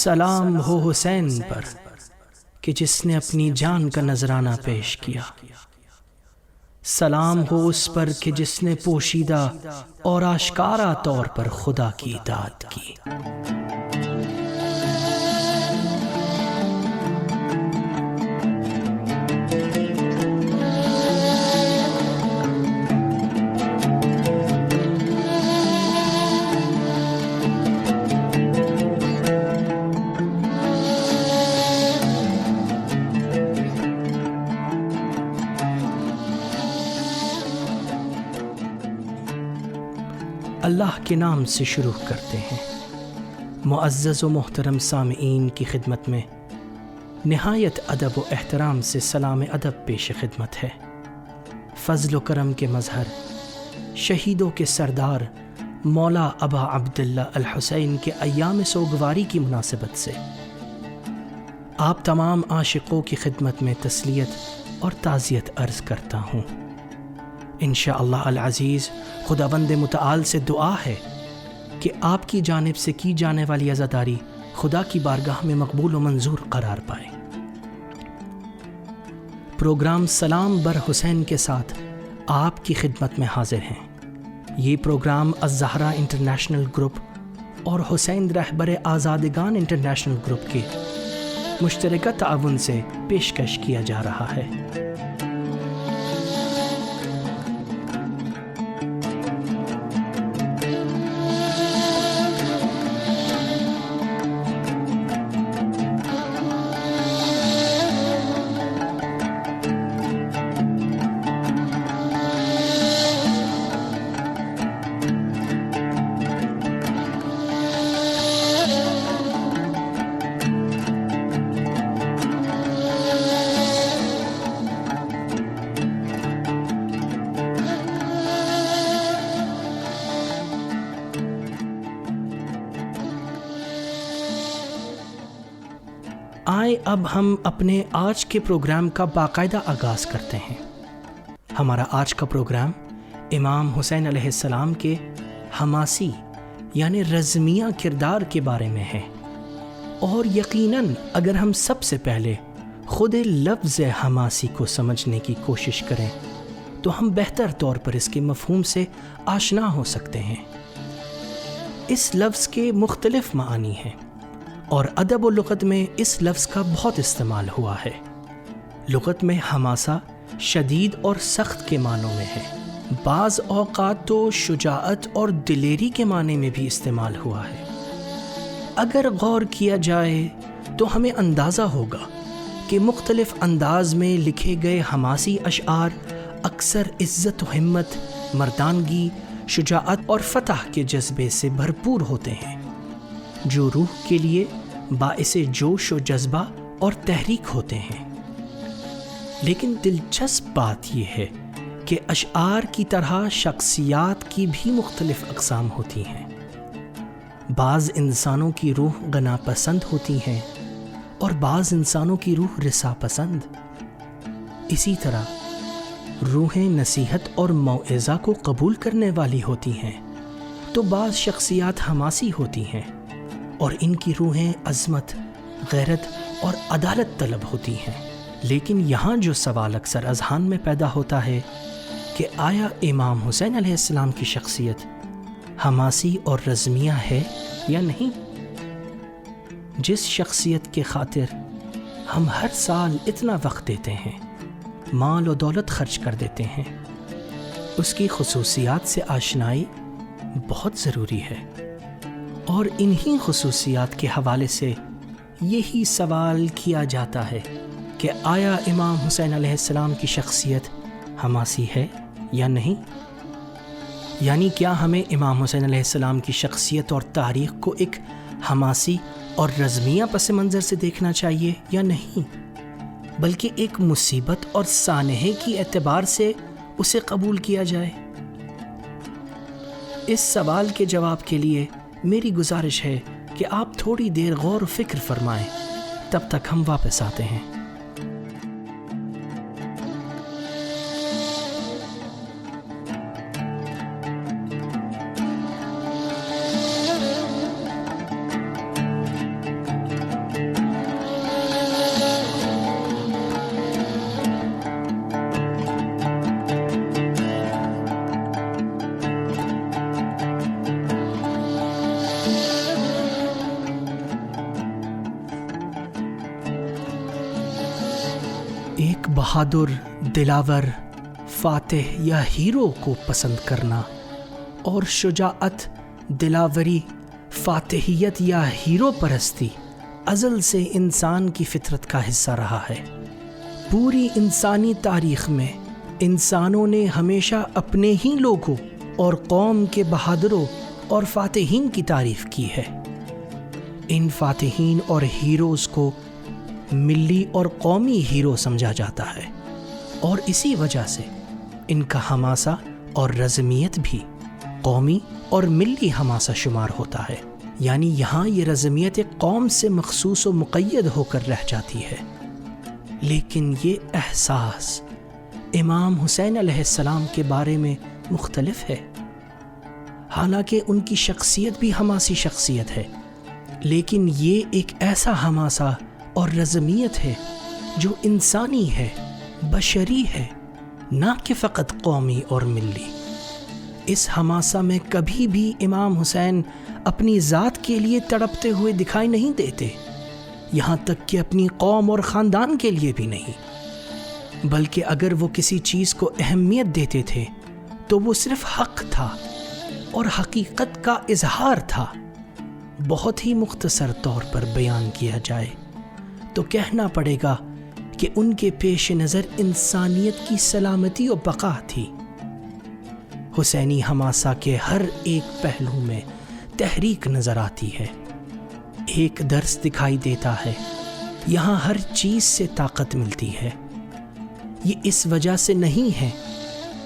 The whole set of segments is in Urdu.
سلام ہو حسین پر کہ جس نے اپنی جان کا نذرانہ پیش کیا، سلام ہو اس پر کہ جس نے پوشیدہ اور آشکارا طور پر خدا کی اطاعت کی۔ اللہ کے نام سے شروع کرتے ہیں۔ معزز و محترم سامعین کی خدمت میں نہایت ادب و احترام سے سلام ادب پیش خدمت ہے۔ فضل و کرم کے مظہر، شہیدوں کے سردار مولا ابا عبداللہ الحسین کے ایام سوگواری کی مناسبت سے آپ تمام عاشقوں کی خدمت میں تسلیت اور تعزیت عرض کرتا ہوں۔ انشاءاللہ العزیز خداوند متعال سے دعا ہے کہ آپ کی جانب سے کی جانے والی عزاداری خدا کی بارگاہ میں مقبول و منظور قرار پائے۔ پروگرام سلام بر حسین کے ساتھ آپ کی خدمت میں حاضر ہیں۔ یہ پروگرام الزہرا انٹرنیشنل گروپ اور حسین رہبر آزادگان انٹرنیشنل گروپ کے مشترکہ تعاون سے پیشکش کیا جا رہا ہے۔ آئے اب ہم اپنے آج کے پروگرام کا باقاعدہ آغاز کرتے ہیں۔ ہمارا آج کا پروگرام امام حسین علیہ السلام کے حماسی یعنی رزمیہ کردار کے بارے میں ہے، اور یقیناً اگر ہم سب سے پہلے خود لفظ حماسی کو سمجھنے کی کوشش کریں تو ہم بہتر طور پر اس کے مفہوم سے آشنا ہو سکتے ہیں۔ اس لفظ کے مختلف معانی ہیں اور ادب و لغت میں اس لفظ کا بہت استعمال ہوا ہے۔ لغت میں حماسہ شدید اور سخت کے معنوں میں ہے، بعض اوقات تو شجاعت اور دلیری کے معنی میں بھی استعمال ہوا ہے۔ اگر غور کیا جائے تو ہمیں اندازہ ہوگا کہ مختلف انداز میں لکھے گئے حماسی اشعار اکثر عزت و ہمت، مردانگی، شجاعت اور فتح کے جذبے سے بھرپور ہوتے ہیں، جو روح کے لیے باعث جوش و جذبہ اور تحریک ہوتے ہیں۔ لیکن دلچسپ بات یہ ہے کہ اشعار کی طرح شخصیات کی بھی مختلف اقسام ہوتی ہیں۔ بعض انسانوں کی روح غنا پسند ہوتی ہیں اور بعض انسانوں کی روح رسا پسند۔ اسی طرح روحیں نصیحت اور موعظہ کو قبول کرنے والی ہوتی ہیں تو بعض شخصیات حماسی ہوتی ہیں اور ان کی روحیں عظمت، غیرت اور عدالت طلب ہوتی ہیں۔ لیکن یہاں جو سوال اکثر اذہان میں پیدا ہوتا ہے کہ آیا امام حسین علیہ السلام کی شخصیت حماسی اور رزمیہ ہے یا نہیں؟ جس شخصیت کے خاطر ہم ہر سال اتنا وقت دیتے ہیں، مال و دولت خرچ کر دیتے ہیں، اس کی خصوصیات سے آشنائی بہت ضروری ہے، اور انہی خصوصیات کے حوالے سے یہی سوال کیا جاتا ہے کہ آیا امام حسین علیہ السلام کی شخصیت حماسی ہے یا نہیں؟ یعنی کیا ہمیں امام حسین علیہ السلام کی شخصیت اور تاریخ کو ایک حماسی اور رزمیہ پس منظر سے دیکھنا چاہیے یا نہیں، بلکہ ایک مصیبت اور سانحے کی اعتبار سے اسے قبول کیا جائے؟ اس سوال کے جواب کے لیے میری گزارش ہے کہ آپ تھوڑی دیر غور و فکر فرمائیں، تب تک ہم واپس آتے ہیں۔ ایک بہادر، دلاور، فاتح یا ہیرو کو پسند کرنا اور شجاعت، دلاوری، فاتحیت یا ہیرو پرستی ازل سے انسان کی فطرت کا حصہ رہا ہے۔ پوری انسانی تاریخ میں انسانوں نے ہمیشہ اپنے ہی لوگوں اور قوم کے بہادروں اور فاتحین کی تعریف کی ہے۔ ان فاتحین اور ہیروز کو ملی اور قومی ہیرو سمجھا جاتا ہے، اور اسی وجہ سے ان کا حماسہ اور رزمیت بھی قومی اور ملی حماسہ شمار ہوتا ہے، یعنی یہاں یہ رزمیت ایک قوم سے مخصوص و مقید ہو کر رہ جاتی ہے۔ لیکن یہ احساس امام حسین علیہ السلام کے بارے میں مختلف ہے۔ حالانکہ ان کی شخصیت بھی حماسی شخصیت ہے، لیکن یہ ایک ایسا حماسہ اور رزمیت ہے جو انسانی ہے، بشری ہے، نہ کہ فقط قومی اور ملی۔ اس حماسہ میں کبھی بھی امام حسین اپنی ذات کے لیے تڑپتے ہوئے دکھائی نہیں دیتے، یہاں تک کہ اپنی قوم اور خاندان کے لیے بھی نہیں، بلکہ اگر وہ کسی چیز کو اہمیت دیتے تھے تو وہ صرف حق تھا اور حقیقت کا اظہار تھا۔ بہت ہی مختصر طور پر بیان کیا جائے تو کہنا پڑے گا کہ ان کے پیش نظر انسانیت کی سلامتی و بقا تھی۔ حسینی حماسہ کے ہر ایک پہلو میں تحریک نظر آتی ہے، ایک درس دکھائی دیتا ہے، یہاں ہر چیز سے طاقت ملتی ہے۔ یہ اس وجہ سے نہیں ہے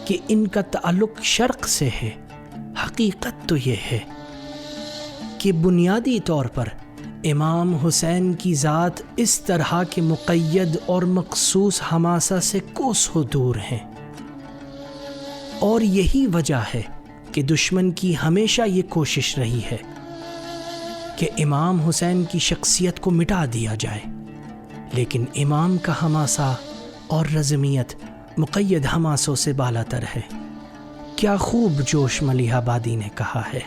کہ ان کا تعلق شرق سے ہے، حقیقت تو یہ ہے کہ بنیادی طور پر امام حسین کی ذات اس طرح کے مقید اور مخصوص حماسہ سے کوسوں دور ہیں، اور یہی وجہ ہے کہ دشمن کی ہمیشہ یہ کوشش رہی ہے کہ امام حسین کی شخصیت کو مٹا دیا جائے، لیکن امام کا حماسہ اور رزمیت مقید حماسوں سے بالاتر ہے۔ کیا خوب جوش ملیح آبادی نے کہا ہے،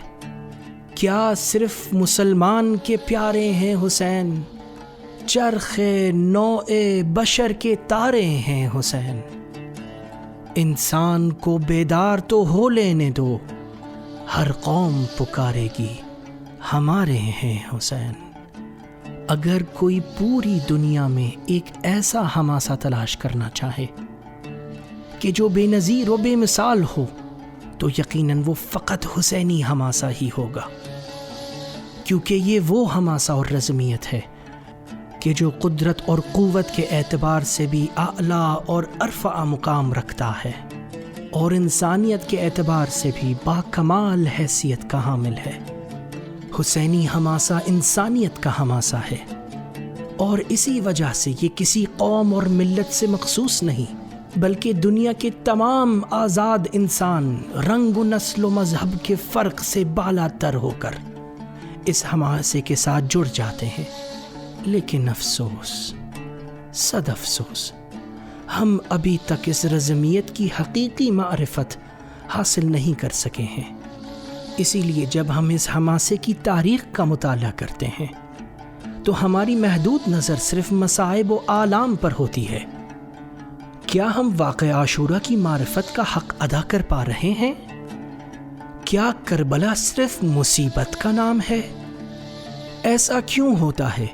کیا صرف مسلمان کے پیارے ہیں حسین، چرخ نوع بشر کے تارے ہیں حسین، انسان کو بیدار تو ہو لینے دو، ہر قوم پکارے گی ہمارے ہیں حسین۔ اگر کوئی پوری دنیا میں ایک ایسا حماسہ تلاش کرنا چاہے کہ جو بے نظیر و بے مثال ہو تو یقیناً وہ فقط حسینی حماسہ ہی ہوگا، کیونکہ یہ وہ حماسہ اور رزمیت ہے کہ جو قدرت اور قوت کے اعتبار سے بھی اعلیٰ اور ارفع مقام رکھتا ہے، اور انسانیت کے اعتبار سے بھی باکمال حیثیت کا حامل ہے۔ حسینی حماسہ انسانیت کا حماسہ ہے، اور اسی وجہ سے یہ کسی قوم اور ملت سے مخصوص نہیں، بلکہ دنیا کے تمام آزاد انسان رنگ و نسل و مذہب کے فرق سے بالاتر ہو کر اس حماسے کے ساتھ جڑ جاتے ہیں۔ لیکن افسوس، صد افسوس، ہم ابھی تک اس رزمیت کی حقیقی معرفت حاصل نہیں کر سکے ہیں۔ اسی لیے جب ہم اس حماسے کی تاریخ کا مطالعہ کرتے ہیں تو ہماری محدود نظر صرف مصائب و آلام پر ہوتی ہے۔ کیا ہم واقعہ عاشورہ کی معرفت کا حق ادا کر پا رہے ہیں؟ کیا کربلا صرف مصیبت کا نام ہے؟ ایسا کیوں ہوتا ہے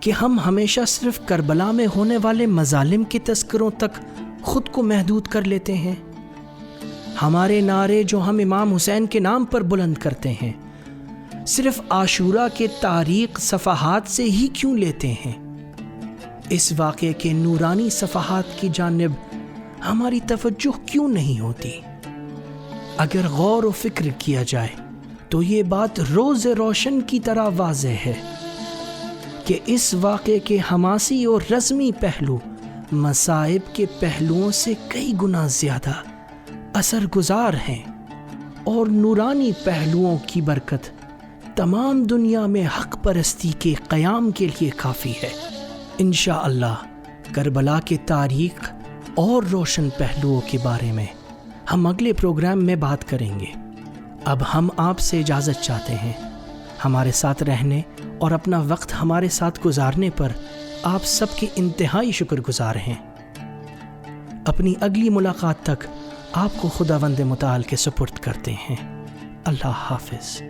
کہ ہم ہمیشہ صرف کربلا میں ہونے والے مظالم کے تذکروں تک خود کو محدود کر لیتے ہیں؟ ہمارے نعرے جو ہم امام حسین کے نام پر بلند کرتے ہیں صرف عاشورہ کے تاریخ صفحات سے ہی کیوں لیتے ہیں؟ اس واقعے کے نورانی صفحات کی جانب ہماری توجہ کیوں نہیں ہوتی؟ اگر غور و فکر کیا جائے تو یہ بات روز روشن کی طرح واضح ہے کہ اس واقعے کے حماسی اور رزمی پہلو مصائب کے پہلوؤں سے کئی گنا زیادہ اثر گزار ہیں، اور نورانی پہلوؤں کی برکت تمام دنیا میں حق پرستی کے قیام کے لیے کافی ہے۔ انشاءاللہ کربلا کے تاریخ اور روشن پہلوؤں کے بارے میں ہم اگلے پروگرام میں بات کریں گے۔ اب ہم آپ سے اجازت چاہتے ہیں۔ ہمارے ساتھ رہنے اور اپنا وقت ہمارے ساتھ گزارنے پر آپ سب کے انتہائی شکر گزار ہیں۔ اپنی اگلی ملاقات تک آپ کو خداوند متعال کے سپرد کرتے ہیں۔ اللہ حافظ۔